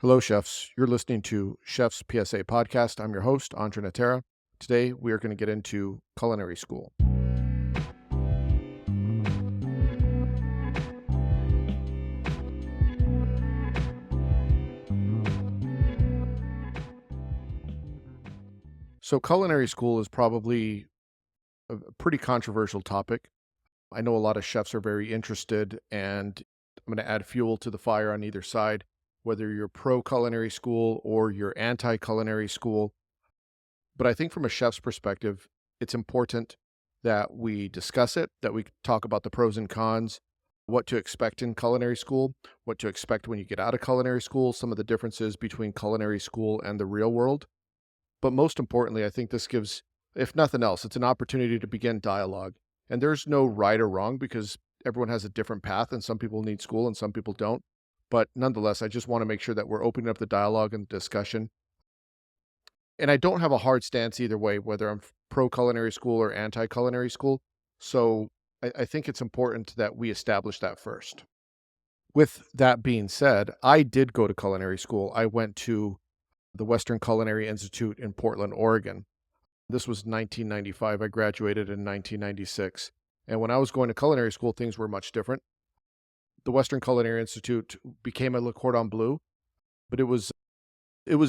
Hello, chefs. You're listening to Chef's PSA Podcast. I'm your host, André Natera. Today, we are going to get into culinary school. So, culinary school is probably a pretty controversial topic. I know a lot of chefs are very interested, and I'm going to add fuel to the fire on either side, whether you're pro culinary school or you're anti culinary school. But I think from a chef's perspective, it's important that we discuss it, that we talk about the pros and cons, what to expect in culinary school, what to expect when you get out of culinary school, some of the differences between culinary school and the real world. But most importantly, I think this gives, if nothing else, it's an opportunity to begin dialogue. And there's no right or wrong because everyone has a different path and some people need school and some people don't. But nonetheless, I just want to make sure that we're opening up the dialogue and discussion. And I don't have a hard stance either way, whether I'm pro culinary school or anti culinary school. So I think it's important that we establish that first. With that being said, I did go to culinary school. I went to the Western Culinary Institute in Portland, Oregon. This was 1995. I graduated in 1996. And when I was going to culinary school, things were much different. The Western Culinary Institute became a Le Cordon Bleu, but it was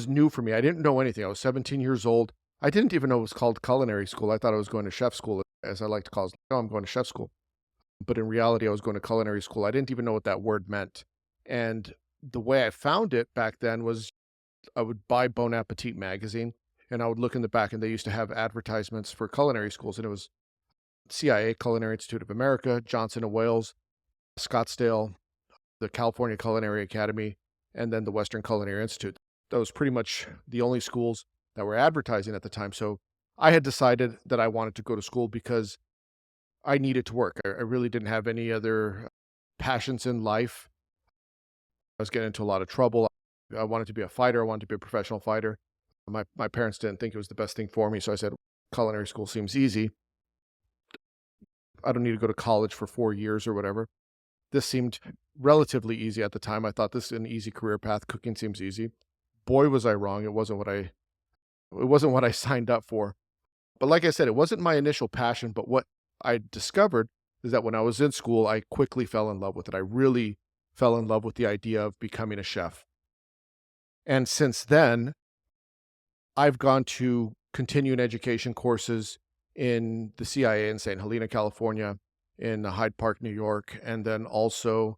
new for me. I didn't know anything. I was 17 years old. I didn't even know it was called culinary school. I thought I was going to chef school, as I like to call it. Oh, I'm going to chef school. But in reality, I was going to culinary school. I didn't even know what that word meant. And the way I found it back then was I would buy Bon Appetit magazine, and I would look in the back, and they used to have advertisements for culinary schools. And it was CIA, Culinary Institute of America, Johnson & Wales, Scottsdale, the California Culinary Academy, and then the Western Culinary Institute. That was pretty much the only schools that were advertising at the time. So I had decided that I wanted to go to school because I needed to work. I really didn't have any other passions in life. I was getting into a lot of trouble. I wanted to be a fighter. I wanted to be a professional fighter. My parents didn't think it was the best thing for me. So I said, culinary school seems easy. I don't need to go to college for 4 years or whatever. This seemed relatively easy at the time. I thought this is an easy career path. Cooking seems easy. Boy, was I wrong. It wasn't what I signed up for. But like I said, it wasn't my initial passion, but what I discovered is that when I was in school, I quickly fell in love with it. I really fell in love with the idea of becoming a chef. And since then, I've gone to continuing education courses in the CIA in St. Helena, California, in Hyde Park, New York, and then also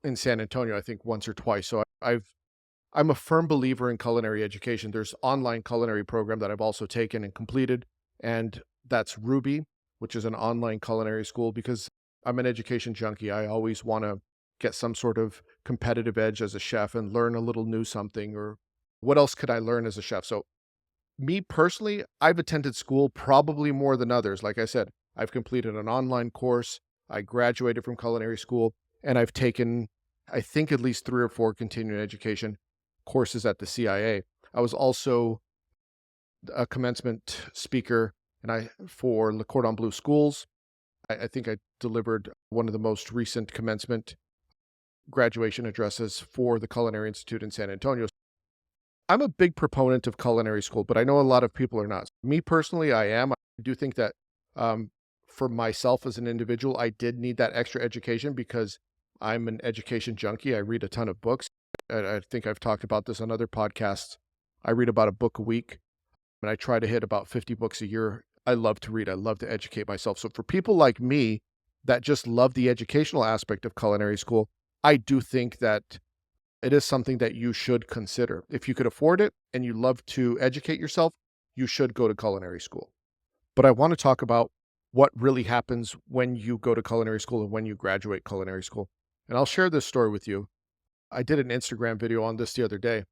in San Antonio, I think once or twice. So I'm a firm believer in culinary education. There's online culinary program that I've also taken and completed, and that's Ruby, which is an online culinary school because I'm an education junkie. I always want to get some sort of competitive edge as a chef and learn a little new something, or what else could I learn as a chef? So me personally, I've attended school probably more than others. Like I said, I've completed an online course. I graduated from culinary school, and I've taken, I think, at least 3 or 4 continuing education courses at the CIA. I was also a commencement speaker for Le Cordon Bleu schools. I think I delivered one of the most recent commencement graduation addresses for the Culinary Institute in San Antonio. I'm a big proponent of culinary school, but I know a lot of people are not. Me personally, I am. I do think that for myself as an individual, I did need that extra education because I'm an education junkie. I read a ton of books. I think I've talked about this on other podcasts. I read about a book a week, and I try to hit about 50 books a year. I love to read. I love to educate myself. So for people like me that just love the educational aspect of culinary school, I do think that it is something that you should consider. If you could afford it and you love to educate yourself, you should go to culinary school. But I want to talk about what really happens when you go to culinary school and when you graduate culinary school. And I'll share this story with you. I did an Instagram video on this the other day.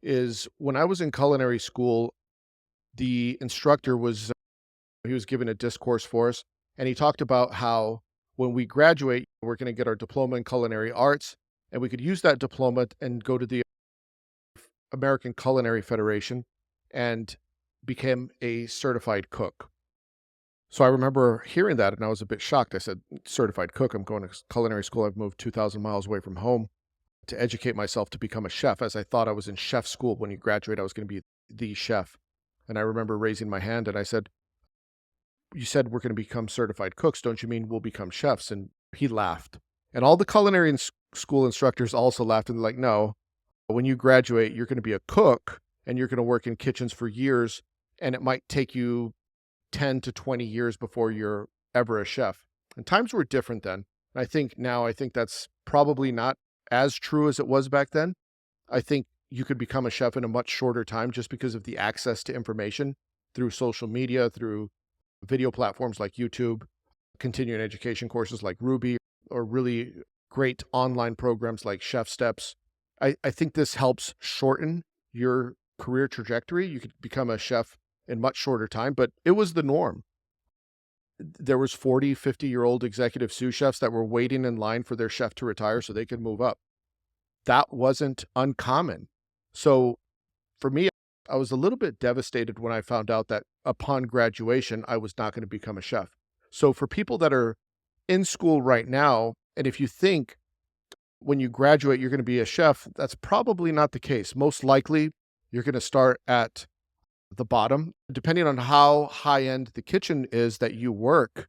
Is when I was in culinary school, the instructor he was giving a discourse for us, and he talked about how when we graduate, we're going to get our diploma in culinary arts, and we could use that diploma and go to the American Culinary Federation and become a certified cook. So I remember hearing that, and I was a bit shocked. I said, certified cook, I'm going to culinary school. I've moved 2,000 miles away from home. to educate myself to become a chef, as I thought I was in chef school. When you graduate, I was going to be the chef. And I remember raising my hand and I said, "You said we're going to become certified cooks. Don't you mean we'll become chefs?" And he laughed. And all the culinary school instructors also laughed and they're like, "No, when you graduate, you're going to be a cook and you're going to work in kitchens for years. And it might take you 10 to 20 years before you're ever a chef." And times were different then. I think now, I think that's probably not as true as it was back then. I think you could become a chef in a much shorter time just because of the access to information through social media, through video platforms like YouTube, continuing education courses like Ruby, or really great online programs like Chef Steps. I think this helps shorten your career trajectory. You could become a chef in much shorter time, but it was the norm. There was 40, 50-year-old executive sous chefs that were waiting in line for their chef to retire so they could move up. That wasn't uncommon. So for me, I was a little bit devastated when I found out that upon graduation, I was not going to become a chef. So for people that are in school right now, and if you think when you graduate, you're going to be a chef, that's probably not the case. Most likely, you're going to start at the bottom, depending on how high-end the kitchen is that you work.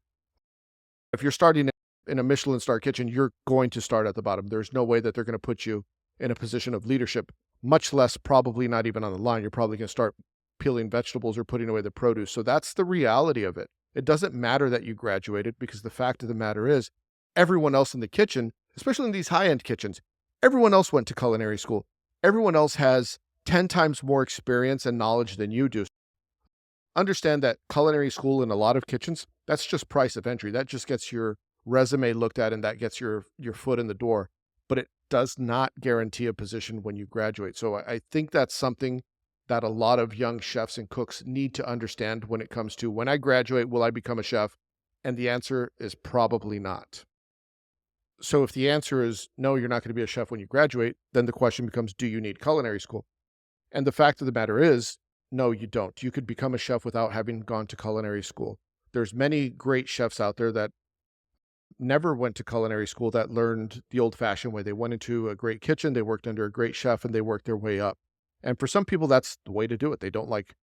If you're starting in a Michelin star kitchen, you're going to start at the bottom. There's no way that they're going to put you in a position of leadership, much less probably not even on the line. You're probably going to start peeling vegetables or putting away the produce. So that's the reality of it. It doesn't matter that you graduated, because the fact of the matter is everyone else in the kitchen, especially in these high-end kitchens, everyone else went to culinary school. Everyone else has 10 times more experience and knowledge than you do. Understand that culinary school in a lot of kitchens, that's just price of entry. That just gets your resume looked at and that gets your foot in the door. But it does not guarantee a position when you graduate. So I think that's something that a lot of young chefs and cooks need to understand when it comes to, when I graduate, will I become a chef? And the answer is probably not. So if the answer is no, you're not going to be a chef when you graduate, then the question becomes, do you need culinary school? And the fact of the matter is, no, you don't. You could become a chef without having gone to culinary school. There's many great chefs out there that never went to culinary school, that learned the old-fashioned way. They went into a great kitchen, they worked under a great chef, and they worked their way up. And for some people, that's the way to do it. They don't like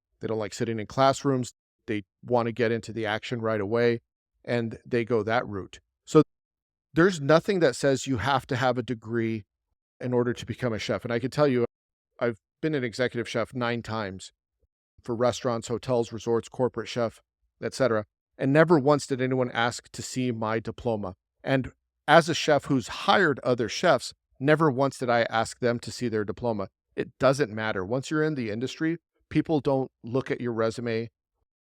sitting in classrooms. They want to get into the action right away, and they go that route. So there's nothing that says you have to have a degree in order to become a chef. And I can tell you, I've been an executive chef 9 times for restaurants, hotels, resorts, corporate chef, etc. And never once did anyone ask to see my diploma. And as a chef who's hired other chefs, never once did I ask them to see their diploma. It doesn't matter. Once you're in the industry, people don't look at your resume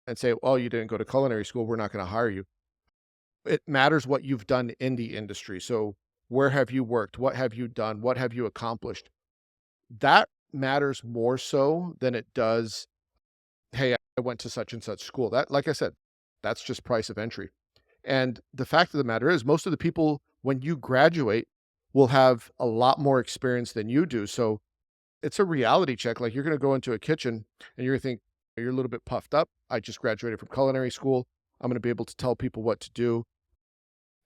and say, "Oh, you didn't go to culinary school, we're not going to hire you." It matters what you've done in the industry. So where have you worked? What have you done? What have you accomplished? That matters more so than it does, "Hey, I went to such and such school." That, like I said, that's just price of entry. And the fact of the matter is, most of the people, when you graduate, will have a lot more experience than you do. So it's a reality check. Like, you're going to go into a kitchen and you're going to think, you're a little bit puffed up. I just graduated from culinary school. I'm going to be able to tell people what to do.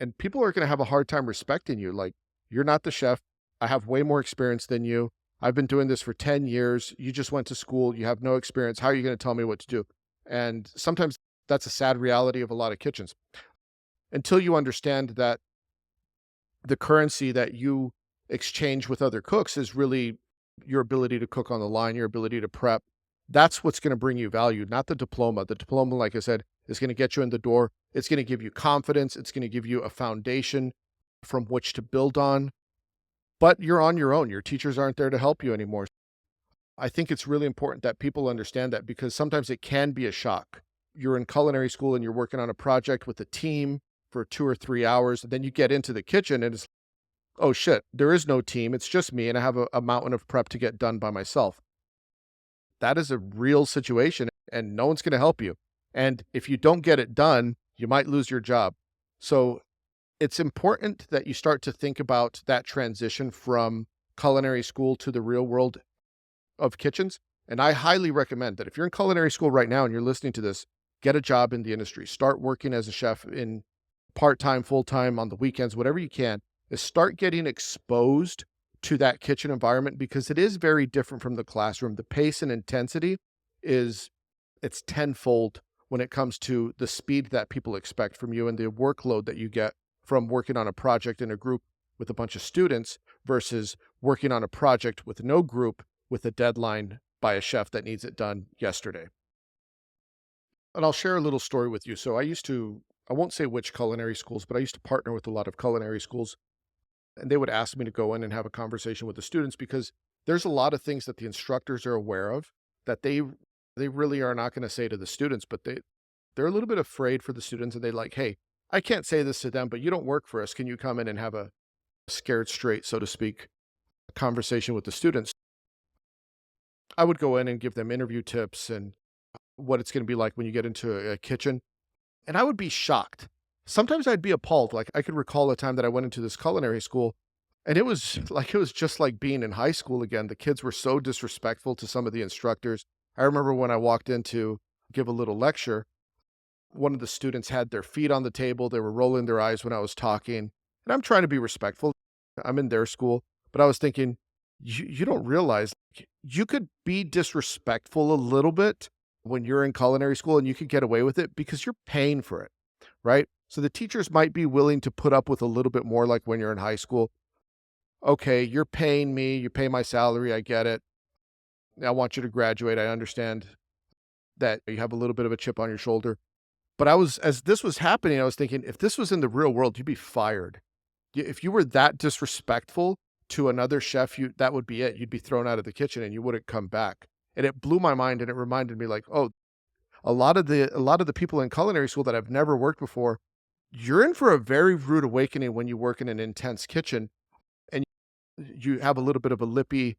And people are going to have a hard time respecting you. Like, you're not the chef. I have way more experience than you. I've been doing this for 10 years. You just went to school. You have no experience. How are you going to tell me what to do? And sometimes that's a sad reality of a lot of kitchens. Until you understand that the currency that you exchange with other cooks is really your ability to cook on the line, your ability to prep. That's what's going to bring you value, not the diploma. The diploma, like I said, is going to get you in the door. It's going to give you confidence. It's going to give you a foundation from which to build on. But you're on your own. Your teachers aren't there to help you anymore. I think it's really important that people understand that, because sometimes it can be a shock. You're in culinary school and you're working on a project with a team for 2 or 3 hours. And then you get into the kitchen and it's, oh shit, there is no team. It's just me. And I have a mountain of prep to get done by myself. That is a real situation and no one's going to help you. And if you don't get it done, you might lose your job. So it's important that you start to think about that transition from culinary school to the real world of kitchens. And I highly recommend that if you're in culinary school right now and you're listening to this, get a job in the industry. Start working as a chef in part-time, full-time, on the weekends, whatever you can, is start getting exposed to that kitchen environment because it is very different from the classroom. The pace and intensity is it's tenfold when it comes to the speed that people expect from you and the workload that you get from working on a project in a group with a bunch of students versus working on a project with no group with a deadline by a chef that needs it done yesterday. And I'll share a little story with you. So I won't say which culinary schools, but I used to partner with a lot of culinary schools, and they would ask me to go in and have a conversation with the students because there's a lot of things that the instructors are aware of that they really are not going to say to the students, but they're a little bit afraid for the students and they like, hey, I can't say this to them, but you don't work for us. Can you come in and have a scared straight, so to speak, conversation with the students? I would go in and give them interview tips and what it's going to be like when you get into a kitchen. And I would be shocked. Sometimes I'd be appalled. Like I could recall a time that I went into this culinary school and it was just like being in high school again. The kids were so disrespectful to some of the instructors. I remember when I walked in to give a little lecture, one of the students had their feet on the table. They were rolling their eyes when I was talking. And I'm trying to be respectful. I'm in their school, but I was thinking, you don't realize you could be disrespectful a little bit when you're in culinary school and you could get away with it because you're paying for it, right? So the teachers might be willing to put up with a little bit more like when you're in high school. Okay, you're paying me, you pay my salary, I get it. I want you to graduate. I understand that you have a little bit of a chip on your shoulder. But as this was happening, I was thinking, if this was in the real world, you'd be fired. If you were that disrespectful to another chef, that would be it. You'd be thrown out of the kitchen and you wouldn't come back. And it blew my mind and it reminded me like, oh, a lot of the people in culinary school that have never worked before, you're in for a very rude awakening when you work in an intense kitchen and you have a little bit of a lippy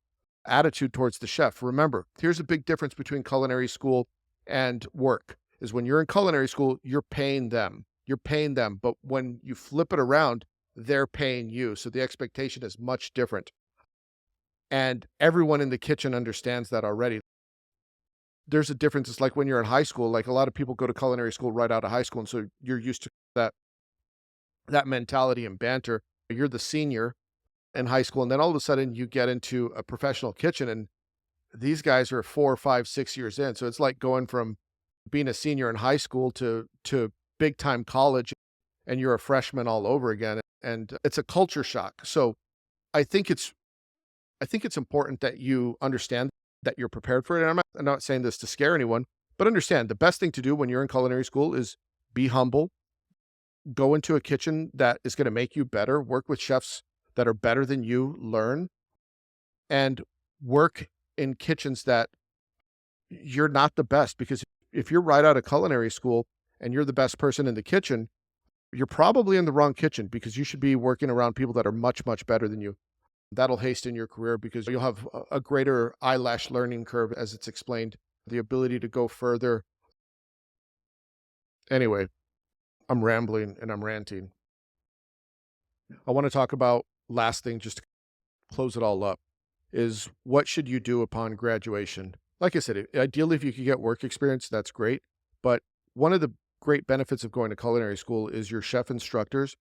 attitude towards the chef. Remember, here's a big difference between culinary school and work is when you're in culinary school, you're paying them. You're paying them. But when you flip it around, they're paying you. So the expectation is much different. And everyone in the kitchen understands that already. There's a difference. It's like when you're in high school, like a lot of people go to culinary school right out of high school. And so you're used to that mentality and banter. You're the senior in high school. And then all of a sudden you get into a professional kitchen and these guys are 4, 5, 6 years in. So it's like going from being a senior in high school to big time college and you're a freshman all over again. And it's a culture shock. So I think it's important that you understand that you're prepared for it. And I'm not saying this to scare anyone, but understand the best thing to do when you're in culinary school is be humble, go into a kitchen that is going to make you better, work with chefs that are better than you, learn, and work in kitchens that you're not the best. Because if you're right out of culinary school and you're the best person in the kitchen, you're probably in the wrong kitchen because you should be working around people that are much, much better than you. That'll hasten your career because you'll have a greater eyelash learning curve, as it's explained, the ability to go further. Anyway, I'm rambling and I'm ranting. I want to talk about last thing, just to close it all up, is what should you do upon graduation? Like I said, ideally, if you could get work experience, that's great. But one of the great benefits of going to culinary school is your chef instructors.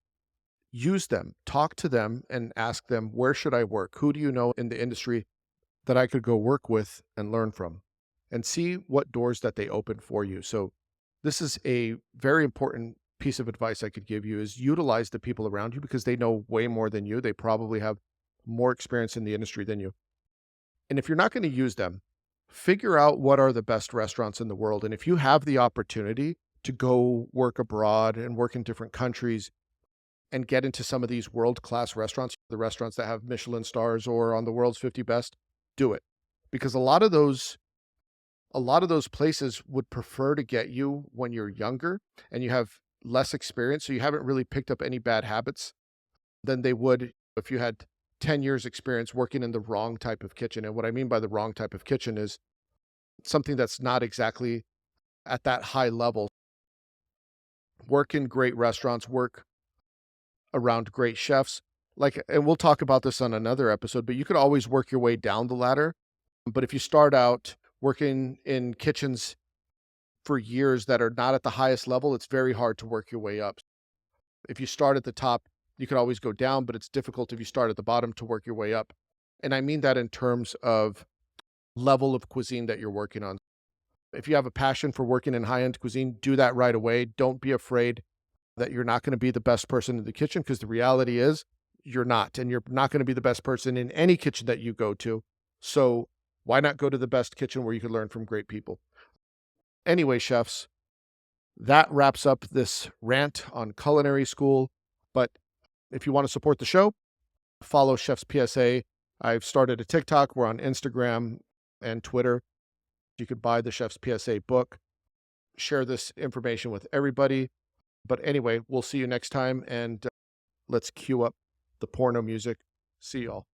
Use them, talk to them and ask them, where should I work? Who do you know in the industry that I could go work with and learn from? And see what doors that they open for you. So this is a very important piece of advice I could give you is utilize the people around you because they know way more than you. They probably have more experience in the industry than you. And if you're not going to use them, figure out what are the best restaurants in the world. And if you have the opportunity to go work abroad and work in different countries and get into some of these world-class restaurants, the restaurants that have Michelin stars or on the world's 50 best, do it. Because a lot of those places would prefer to get you when you're younger and you have less experience. So you haven't really picked up any bad habits than they would if you had 10 years experience working in the wrong type of kitchen. And what I mean by the wrong type of kitchen is something that's not exactly at that high level. Work in great restaurants, work around great chefs. Like, and we'll talk about this on another episode, but you could always work your way down the ladder. But if you start out working in kitchens for years that are not at the highest level, it's very hard to work your way up. If you start at the top, you can always go down, but it's difficult if you start at the bottom to work your way up. And I mean that in terms of level of cuisine that you're working on. If you have a passion for working in high-end cuisine, do that right away. Don't be afraid that you're not gonna be the best person in the kitchen, because the reality is you're not, and you're not gonna be the best person in any kitchen that you go to. So why not go to the best kitchen where you can learn from great people? Anyway, chefs, that wraps up this rant on culinary school. But if you want to support the show, follow Chef's PSA. I've started a TikTok. We're on Instagram and Twitter. You could buy the Chef's PSA book, share this information with everybody. But anyway, we'll see you next time, and let's cue up the porno music. See y'all.